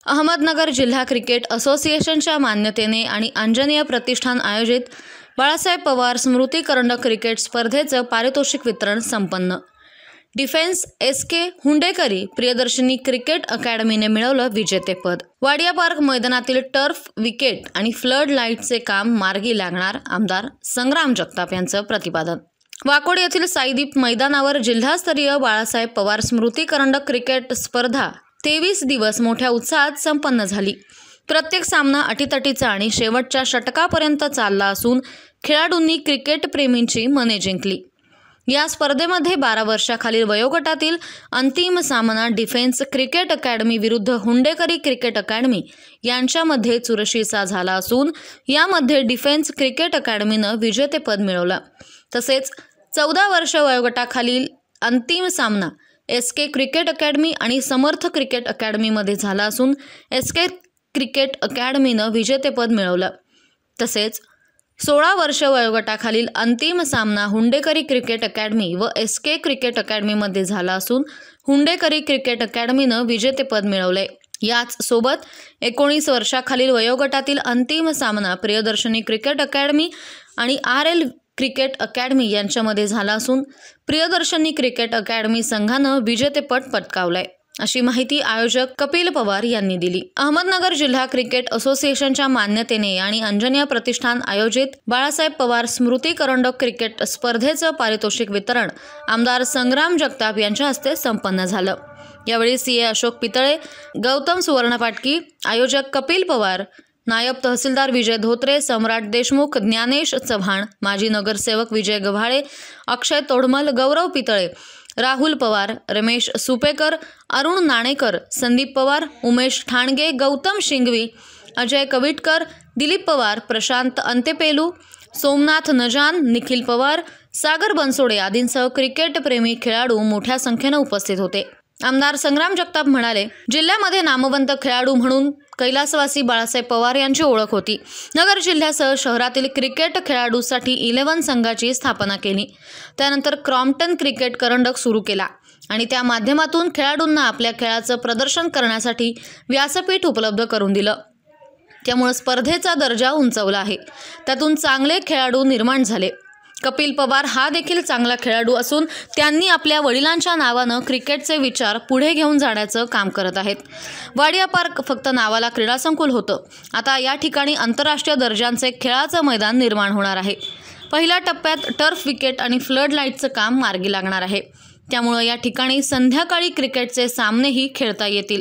अहमदनगर जिल्हा क्रिकेट असोसिएशनच्या मान्यतेने आणि अंजनीय प्रतिष्ठान आयोजित बाळासाहेब पवार स्मृती करंडक क्रिकेट स्पर्धेचं पारितोषिक वितरण संपन्न। डिफेन्स एसके हुंडेकरी प्रियदर्शनी क्रिकेट अकॅडमीने मिळवलं विजेतेपद। वाडिया पार्क मैदानातील टर्फ विकेट आणि फ्लड लाईटचे काम मार्गी लागणार, आमदार संग्राम जगताप यांचं प्रतिपादन। वाकोड येथील साईदीप मैदानावर जिल्हास्तरीय बाळासाहेब पवार स्मृती करंडक क्रिकेट स्पर्धा 23 दिवस मोठ्या उत्साहात संपन्न झाली। प्रत्येक सामना अटीतटीचा आणि शेवटच्या षटकापर्यंत चालला असून खेळाडूंनी क्रिकेट प्रेमींची मने जिंकली। या स्पर्धेमध्ये 12 वर्षाखालील वयोगटातील अंतिम सामना डिफेन्स क्रिकेट अकॅडमी विरुद्ध हुंडेकरी क्रिकेट अकॅडमी यांच्यामध्ये चुरशीचा झाला असून यामध्ये डिफेन्स क्रिकेट अकॅडमीनं विजेतेपद मिळवलं। तसेच 14 वर्ष वयोगटाखालील अंतिम सामना एसके क्रिकेट अकॅडमी आणि समर्थ क्रिकेट अकॅडमीमध्ये झाला असून एसके क्रिकेट अकॅडमीनं विजेतेपद मिळवलं। तसेच 16 वर्ष वयोगटाखालील अंतिम सामना हुंडेकरी क्रिकेट अकॅडमी व एसके क्रिकेट अकॅडमीमध्ये झाला असून हुंडेकरी क्रिकेट अकॅडमीनं विजेतेपद मिळवले। याच सोबत 19 वर्षाखालील वयोगटातील अंतिम सामना प्रियदर्शनी क्रिकेट अकॅडमी आणि RL क्रिकेट अकॅडमी यांच्यामध्ये झाला असून प्रियदर्शनी क्रिकेट अकॅडमी संघानं विजेतेपद पटकावलंय, अशी माहिती आयोजक कपिल पवार यांनी दिली। अहमदनगर जिल्हा क्रिकेट असोसिएशनच्या मान्यतेने आणि अंजनीय प्रतिष्ठान आयोजित बाळासाहेब पवार स्मृती करंडक क्रिकेट स्पर्धेचं पारितोषिक वितरण आमदार संग्राम जगताप यांच्या हस्ते संपन्न झालं। यावेळी CA अशोक पितळे, गौतम सुवर्णपाटकी, आयोजक कपिल पवार, नायब तहसीलदार विजय धोत्रे, सम्राट देशमुख, ज्ञानेश चव्हाण, माजी नगरसेवक विजय गव्हाळे, अक्षय तोडमल, गौरव पितळे, राहुल पवार, रमेश सुपेकर, अरुण नाणेकर, संदीप पवार, उमेश ठाणगे, गौतम शिंगवी, अजय कविटकर, दिलीप पवार, प्रशांत अंतेपेलू, सोमनाथ नजान, निखिल पवार, सागर बनसोडे आदींसह क्रिकेट प्रेमी खेळाडू मोठ्या संख्येने उपस्थित होते। आमदार संग्राम जगताप म्हणाले, जिल्ह्यामध्ये नामवंत खेळाडू म्हणून कैलासवासी बाळासाहेब पवार यांची ओळख होती। नगर जिल्ह्यासह शहरातील क्रिकेट खेळाडूसाठी 11 संघाची स्थापना केली। त्यानंतर क्रॉम्प्टन क्रिकेट करंडक सुरू केला आणि त्या माध्यमातून खेळाडूंना आपल्या खेळाचं प्रदर्शन करण्यासाठी व्यासपीठ उपलब्ध करून दिलं। त्यामुळे स्पर्धेचा दर्जा उंचावला आहे, त्यातून चांगले खेळाडू निर्माण झाले। कपिल पवार हा देखील चांगला खेळाडू असून त्यांनी आपल्या वडिलांच्या नावानं क्रिकेटचे विचार पुढे घेऊन जाण्याचं काम करत आहेत। वाडिया पार्क फक्त नावाला क्रीडा संकुल होतं, आता या ठिकाणी आंतरराष्ट्रीय दर्जाचे खेळाचं मैदान निर्माण होणार आहे। पहिल्या टप्प्यात टर्फ विकेट आणि फ्लड लाईटचं काम मार्गी लागणार आहे, त्यामुळे या ठिकाणी संध्याकाळी क्रिकेटचे सामनेही खेळता येतील।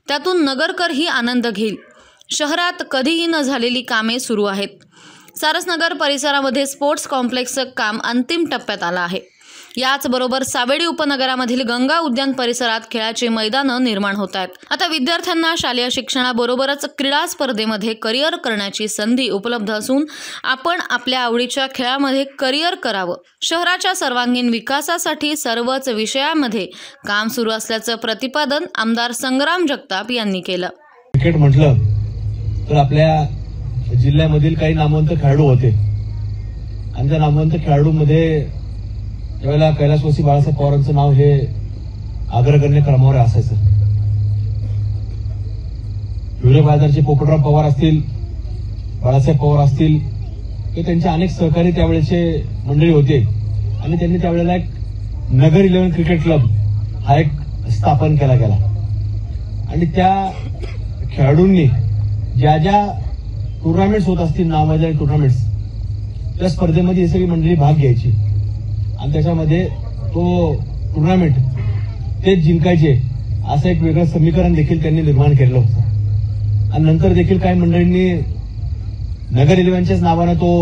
त्यातून नगरकरही आनंद घेईल। शहरात कधीही न झालेली कामे सुरू आहेत। सारसनगर परिसरामध्ये स्पोर्ट्स कॉम्प्लेक्सचं काम अंतिम टप्प्यात आलं आहे। याचबरोबर सावेडी उपनगरामधील गंगा उद्यान परिसरात खेळाची मैदानं निर्माण होत आहेत। आता विद्यार्थ्यांना शालेय शिक्षणाबरोबरच क्रीडा स्पर्धेमध्ये करिअर करण्याची संधी उपलब्ध असून आपण आपल्या आवडीच्या खेळामध्ये करिअर करावं। शहराच्या सर्वांगीण विकासासाठी सर्वच विषयामध्ये काम सुरू असल्याचं प्रतिपादन आमदार संग्राम जगताप यांनी केलं। क्रिकेट म्हटलं तर आपल्या जिल्ह्यामधील काही नामवंत खेळाडू होते आणि त्या नामवंत खेळाडूंमध्ये ज्यावेळेला कैलासवासी बाळासाहेब पवारांचं नाव हे अग्रगण्य क्रमावर असायचं। हिवरे बाजारचे पोपटराव पवार असतील, बाळासाहेब पवार असतील, हे त्यांचे अनेक सहकारी त्यावेळेचे मंडळी होते आणि त्यांनी त्यावेळेला एक नगर 11 क्रिकेट क्लब हा एक स्थापन केला गेला आणि त्या खेळाडूंनी ज्या ज्या टुर्नामेंट्स होत असतील, नावाजलेले टुर्नामेंट्स, त्या स्पर्धेमध्ये ही सगळी मंडळी भाग घ्यायची आणि त्याच्यामध्ये तो टुर्नामेंट तेच जिंकायचे असं एक वेगळं समीकरण देखील त्यांनी निर्माण केलं होतं। आणि नंतर देखील काही मंडळींनी नगर 11च्याच नावानं तो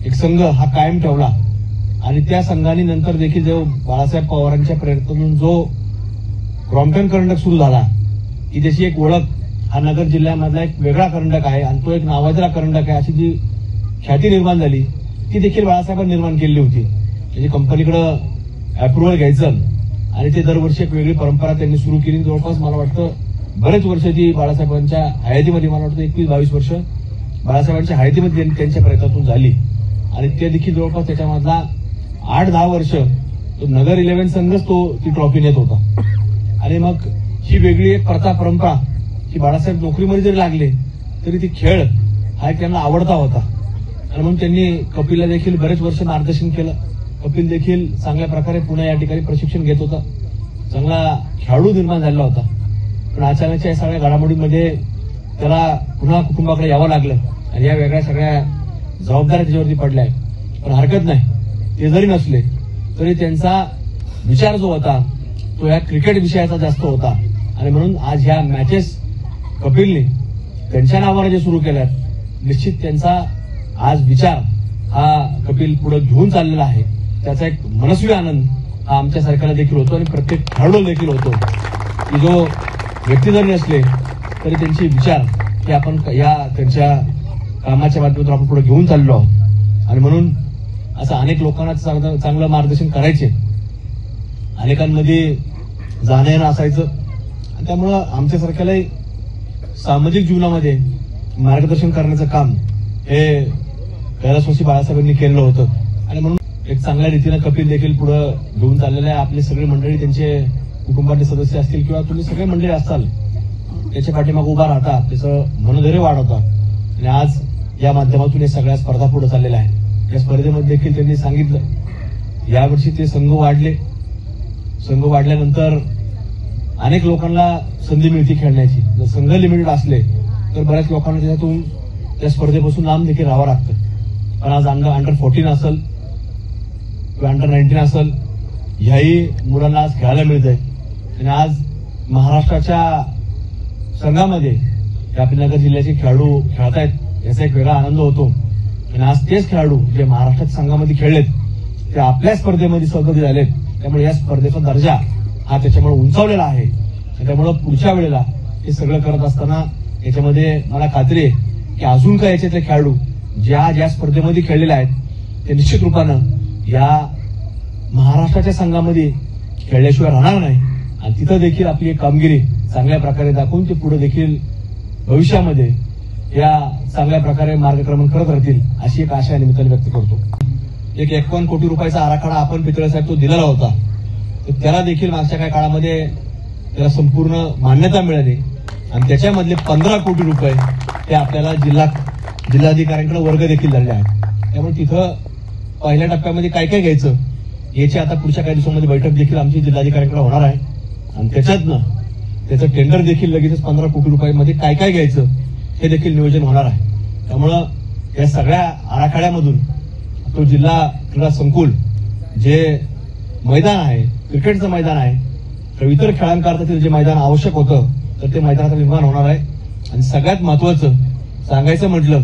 एक संघ हा कायम ठेवला आणि त्या संघाने नंतर देखील जो बाळासाहेब पवारांच्या प्रयत्नातून जो क्रॉम्प्टन करंडक सुरू झाला की त्याची एक ओळख हा नगर जिल्ह्यामधला एक वेगळा करंडक आहे आणि तो एक नावाजला करंडक आहे अशी जी ख्याती निर्माण झाली ती देखील बाळासाहेबांनी निर्माण केली होती। म्हणजे कंपनीकडं अप्रुव्हल घ्यायचं आणि ते दरवर्षी एक वेगळी परंपरा त्यांनी सुरू केली। जवळपास मला वाटतं बरेच वर्ष ती बाळासाहेबांच्या हयातीमध्ये, मला वाटतं 21-22 वर्ष बाळासाहेबांच्या हयातीमध्ये त्यांच्या प्रयत्नातून झाली आणि ते देखील जवळपास त्याच्यामधला 8-10 वर्ष तो नगर 11 संघच ती ट्रॉफी नेत होता। आणि मग ही वेगळी एक प्रथा परंपरा की बाळासाहेब नोकरीमध्ये जरी लागले तरी ती खेळ हा एक त्यांना आवडता होता आणि म्हणून त्यांनी कपिलला देखील बरेच वर्ष मार्गदर्शन केलं. कपिल देखील चांगल्या प्रकारे पुन्हा या ठिकाणी प्रशिक्षण घेत होता, चांगला खेळाडू निर्माण झालेला होता. पण अचानकच्या या सगळ्या घडामोडींमध्ये त्याला पुन्हा कुटुंबाकडे यावं लागलं आणि या वेगळ्या सगळ्या जबाबदाऱ्या त्याच्यावरती पडल्या. पण हरकत नाही, ते जरी नसले तरी त्यांचा विचार जो होता तो या क्रिकेट विषयाचा जास्त होता आणि म्हणून आज ह्या मॅचेस कपिलने त्यांच्या नावाने जे सुरू केल्यात, निश्चित त्यांचा आज विचार हा कपिल पुढे घेऊन चाललेला आहे. त्याचा एक मनस्वी आनंद हा आमच्या सरकारला देखील होतो आणि प्रत्येक खेळाडू देखील होतो की जो व्यक्ती जरी नसले तरी त्यांचे विचार हे आपण या त्यांच्या कामाच्या माध्यमातून आपण पुढे घेऊन चाललो आहोत. आणि म्हणून असं अनेक लोकांना चांगलं मार्गदर्शन करायचे, अनेकांमध्ये जाणं येणं असायचं आणि त्यामुळं आमच्या सरकारलाही सामाजिक जीवनामध्ये मार्गदर्शन करण्याचं काम हे कैलासवासी बाळासाहेबांनी केलेलं होतं. आणि म्हणून एक चांगल्या रीतीनं कपिल देखील पुढे घेऊन चाललेलं आहे. आपली सगळी मंडळी, त्यांचे कुटुंबातले सदस्य असतील किंवा तुम्ही सगळे मंडळी असाल, त्याच्या पाठीमागे उभा राहता, त्याचं मनोधैर्य वाढवता आणि आज या माध्यमातून हे सगळ्या स्पर्धा पुढे चाललेल्या आहेत. या स्पर्धेमध्ये देखील त्यांनी सांगितलं यावर्षी ते संघ वाढले, संघ वाढल्यानंतर अनेक लोकांना संधी मिळते खेळण्याची. जर संघ लिमिटेड असले तर बऱ्याच लोकांना त्याच्यातून त्या स्पर्धेपासून लांब देखील राहावं लागतं. पण आज अंडर 14 असेल किंवा अंडर 19 असेल, ह्याही मुलांना आज खेळायला मिळतंय आणि आज महाराष्ट्राच्या संघामध्ये नगर जिल्ह्याचे खेळाडू खेळतायत याचा एक वेगळा आनंद होतो. आणि आज तेच खेळाडू जे महाराष्ट्राच्या संघामध्ये खेळलेत ते आपल्या स्पर्धेमध्ये सहभागी झालेत. त्यामुळे या स्पर्धेचा दर्जा हा त्याच्यामुळे उंचावलेला आहे. त्यामुळे पुढच्या वेळेला हे सगळं करत असताना याच्यामध्ये मला खात्री आहे की अजून काय याच्यातले खेळाडू ज्या स्पर्धेमध्ये खेळलेले आहेत ते निश्चित रूपानं या महाराष्ट्राच्या संघामध्ये खेळल्याशिवाय राहणार नाही आणि तिथं देखील आपली एक कामगिरी चांगल्या प्रकारे दाखवून ते पुढे देखील भविष्यामध्ये या चांगल्या प्रकारे मार्गक्रमण करत राहतील अशी एक आशा निमित्ताने व्यक्त करतो. एक 51 कोटी रुपयाचा आराखडा आपण पितळे साहेब तो दिलेला होता, तर त्याला देखील मागच्या काही काळामध्ये त्याला संपूर्ण मान्यता मिळाली आणि त्याच्यामधले 15 कोटी रुपये ते आपल्याला जिल्हाधिकाऱ्यांकडे वर्ग देखील झाले आहेत. त्यामुळे तिथं पहिल्या टप्प्यामध्ये काय काय घ्यायचं याची आता पुढच्या काही दिवसांमध्ये बैठक देखील आमची जिल्हाधिकाऱ्यांकडे होणार आहे आणि त्याच्यातनं त्याचं टेंडर देखील लगेचच 15 कोटी रुपयांमध्ये काय काय घ्यायचं हे देखील नियोजन होणार आहे. त्यामुळं या सगळ्या आराखड्यामधून तो जिल्हा क्रीडा संकुल जे मैदान आहे, क्रिकेटचं मैदान आहे, तर इतर खेळांकरता जे मैदान आवश्यक होतं तर ते मैदानाचं निर्माण होणार आहे. आणि सगळ्यात महत्वाचं सांगायचं म्हटलं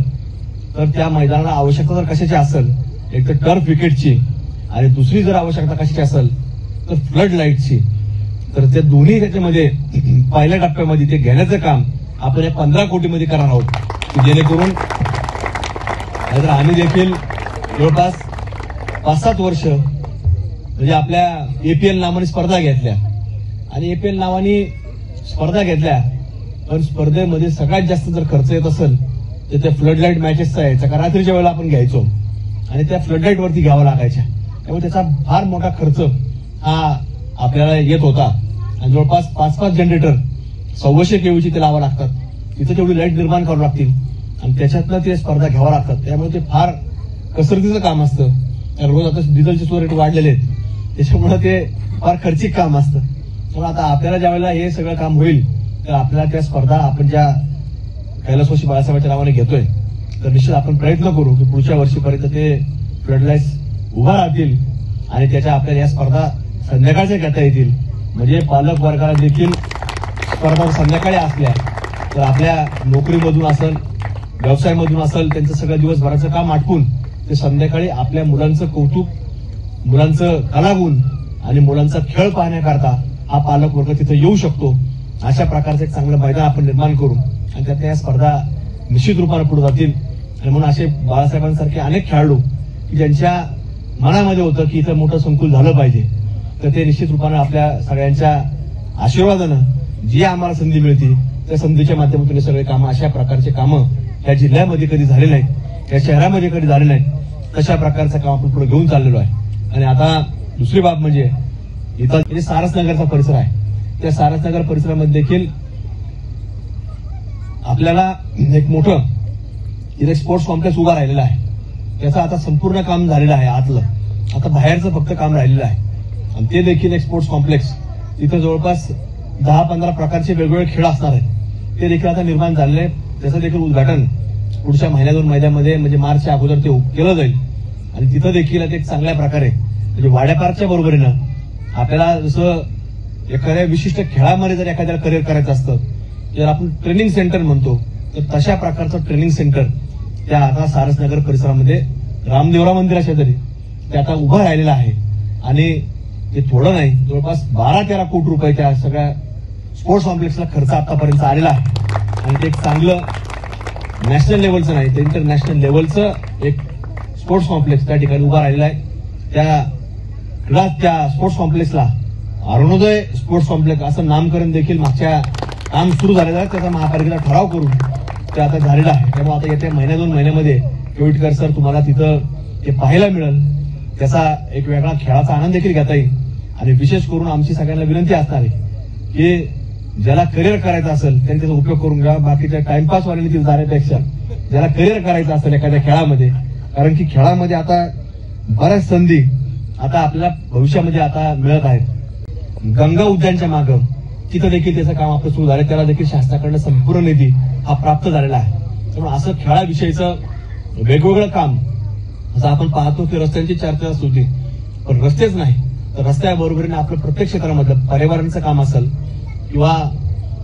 तर त्या मैदानाला आवश्यकता जर कशाची असेल, एक तर टर्फ विकेटची आणि दुसरी जर आवश्यकता कशाची असेल तर फ्लड लाईटची, तर ते दोन्ही त्याच्यामध्ये पहिल्या टप्प्यामध्ये ते घेण्याचं काम आपण या 15 कोटीमध्ये करणार आहोत, जेणेकरून आम्ही देखील जवळपास 5-7 वर्ष म्हणजे आपल्या एपीएल नावाने स्पर्धा घेतल्या आणि एपीएल नावाने स्पर्धा घेतल्या, पण स्पर्धेमध्ये सगळ्यात जास्त जर खर्च येत असेल तर त्या फ्लड लाईट मॅचेसचा यायचा, कारण रात्रीच्या वेळेला आपण घ्यायचो आणि त्या फ्लड लाईट वरती घ्यावा लागायच्या. त्यामुळे त्याचा फार मोठा खर्च हा आपल्याला येत होता आणि जवळपास 5-5 जनरेटर 100 केवीची ते लावा लागतात, तिथे तेवढी लाईट निर्माण करावं लागतील आणि त्याच्यातनं ते स्पर्धा घ्यावा लागतात. त्यामुळे ते फार कसरतीचं काम असतं. रोज आता डिझेलचे सुद्धा रेट वाढलेले आहेत, त्याच्यामुळे ते फार खर्चिक काम असतं. पण आता आपल्याला ज्यावेळेला हे सगळं काम होईल तर आपल्याला त्या स्पर्धा आपण ज्या कैलासवासी बाळासाहेबांच्या नावाने घेतोय तर निश्चित आपण प्रयत्न करू की पुढच्या वर्षीपर्यंत ते फ्लडलाईट्स उभा राहतील आणि त्याच्या आपल्याला या स्पर्धा संध्याकाळच्या घेता येतील, म्हणजे पालक वर्गाला देखील स्पर्धा संध्याकाळी असल्या तर आपल्या नोकरीमधून असेल, व्यवसायामधून असेल, त्यांचं सगळं दिवसभराचं काम आटपून ते संध्याकाळी आपल्या मुलांचं कौतुक, मुलांचं कलागुण आणि मुलांचा खेळ पाहण्याकरता हा पालक वर्ग तिथे येऊ शकतो. अशा प्रकारचं एक चांगलं मैदान आपण निर्माण करू आणि त्यात या स्पर्धा निश्चित रूपाने पुढे जातील. आणि म्हणून असे बाळासाहेबांसारखे अनेक खेळाडू की ज्यांच्या मनामध्ये होतं की इथं मोठं संकुल झालं पाहिजे, तर ते निश्चित रूपाने आपल्या सगळ्यांच्या आशीर्वादानं जी आम्हाला संधी मिळते त्या संधीच्या माध्यमातून हे सगळे कामं, अशा प्रकारचे कामं या जिल्ह्यामध्ये कधी झाले नाहीत, या शहरामध्ये कधी झाले नाहीत, तशा प्रकारचं काम आपण पुढे घेऊन चाललेलो आहे. आणि आता दुसरी बाब म्हणजे इथं सारसनगरचा परिसर आहे, त्या सारसनगर परिसरामध्ये देखील आपल्याला एक मोठं इथे स्पोर्ट्स कॉम्प्लेक्स उभा राहिलेला आहे. त्याचं आता संपूर्ण काम झालेलं आहे आतलं. आता बाहेरचं फक्त काम राहिलेलं आहे आणि ते देखील एक स्पोर्ट्स कॉम्प्लेक्स. तिथं जवळपास 10-15 प्रकारचे वेगवेगळे खेळ असणार आहेत. ते देखील आता निर्माण झालेले आहेत. त्याचं देखील उद्घाटन पुढच्या महिन्यातून महिन्यामध्ये म्हणजे मार्चच्या अगोदर ते केलं जाईल आणि तिथं देखील एक चांगल्या प्रकारे म्हणजे वाड्या पार्कच्या बरोबरीनं आपल्याला जसं एखाद्या विशिष्ट खेळामध्ये जर एखाद्याला करिअर करायचं असतं जर आपण ट्रेनिंग सेंटर म्हणतो तर तशा प्रकारचं ट्रेनिंग सेंटर त्या आता सारसनगर परिसरामध्ये रामदेवरा मंदिराच्या तरी ते आता उभं राहिलेलं आहे आणि ते थोडं नाही जवळपास 12-13 कोटी रुपये त्या सगळ्या स्पोर्ट्स कॉम्प्लेक्सला खर्च आतापर्यंत आलेला आहे आणि ते एक चांगलं नॅशनल लेवलचं नाही ते इंटरनॅशनल लेवलचं एक स्पोर्ट्स कॉम्प्लेक्स त्या ठिकाणी उभा राहिलेला आहे. त्या स्पोर्ट्स कॉम्प्लेक्सला अरुणोदय स्पोर्ट्स कॉम्प्लेक्स असं नामकरण देखील मागच्या काम सुरू झालेलं आहे. त्याचा महापालिकेला ठराव करून ते आता झालेलं आहे. त्यामुळे आता येत्या 1-2 महिन्यामध्ये केविटकर सर तुम्हाला तिथं ते पाहायला मिळेल. त्याचा एक वेगळा खेळाचा आनंद देखील घेता येईल आणि विशेष करून आमची सगळ्यांना विनंती असणार आहे की ज्याला करिअर करायचं असेल त्यांनी त्याचा उपयोग करून घ्या. बाकीच्या टाइमपास वाले तिथे जाण्यापेक्षा ज्याला करिअर करायचं असेल एखाद्या खेळामध्ये कारण की खेळामध्ये आता बऱ्याच संधी आता आपल्याला भविष्यामध्ये आता मिळत आहेत. गंगा उद्यानच्या मागं तिथं देखील त्याचं काम आपलं सुरू झालं. त्याला देखील शासनाकडनं संपूर्ण निधी हा प्राप्त झालेला आहे. त्यामुळे असं खेळाविषयीचं वेगवेगळं काम असं आपण पाहतो की रस्त्यांची चर्चा होती पण रस्तेच नाही तर रस्त्याबरोबरीने आपलं प्रत्येक क्षेत्रामधलं पर्यावरणाचं काम असेल किंवा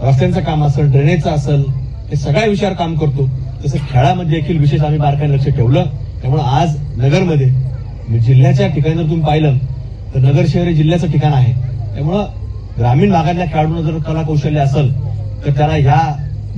रस्त्यांचं काम असेल ड्रेनेजचं असेल हे सगळ्या विषयावर काम करतो. तसं खेळामध्ये देखील विशेष आम्ही बारकाईने लक्ष ठेवलं. त्यामुळे आज नगरमध्ये जिल्ह्याच्या ठिकाणी जर तुम्ही पाहिलं तर नगर शहर हे जिल्ह्याचं ठिकाण आहे. त्यामुळं ग्रामीण भागातल्या खेळाडूंना जर कला कौशल्य असेल तर त्याला ह्या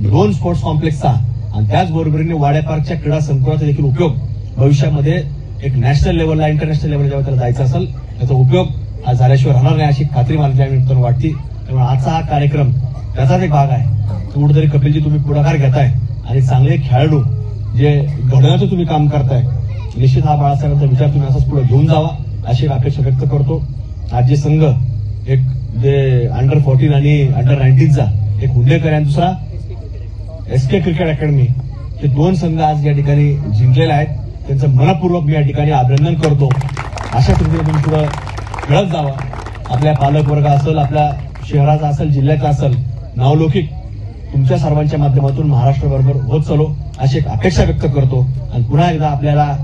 2 स्पोर्ट्स कॉम्प्लेक्सचा आणि त्याचबरोबरीने वाड्या पार्कच्या क्रीडा संकुलाचा देखील उपयोग भविष्यामध्ये एक नॅशनल लेवलला इंटरनॅशनल लेवलला जेव्हा त्याला जायचं असेल त्याचा उपयोग हा झाल्याशिवाय राहणार नाही अशी खात्री मला निमित्तानं वाटते. त्यामुळे आजचा हा कार्यक्रम त्याचाच एक भाग आहे. कुठेतरी कपिलजी तुम्ही पुढाकार घेताय आणि चांगले खेळाडू जे घडवण्याचं तुम्ही काम करताय निश्चित हा बाळासाहेबांचा विचार तुम्ही असाच पुढे घेऊन जावा अशी अपेक्षा व्यक्त करतो. आज जे संघ एक जे अंडर-14 आणि अंडर-19चा एक हुंडेकर आणि दुसरा SK क्रिकेट अकॅडमी हे 2 संघ आज या ठिकाणी जिंकलेले आहेत. त्यांचं मनपूर्वक मी या ठिकाणी अभिनंदन करतो. अशा पद्धतीने तुम्ही पुढे खेळत जावा. आपल्या पालकवर्ग असेल आपल्या शहराचा असेल जिल्ह्याचा असेल नावलौकिक तुमच्या सर्वांच्या माध्यमातून महाराष्ट्राबरोबर होत चालो अशी एक अपेक्षा व्यक्त करतो आणि पुन्हा एकदा आपल्याला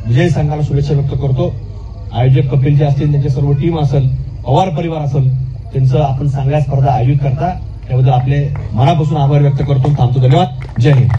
विजय संघाला शुभेच्छा व्यक्त करतो. आयोजक कपिलजी असतील त्यांचे सर्व टीम असेल पवार परिवार असेल त्यांचं आपण चांगल्या स्पर्धा आयोजित करता त्याबद्दल आपले मनापासून आभार व्यक्त करतो. थांबतो. धन्यवाद. जय हिंद.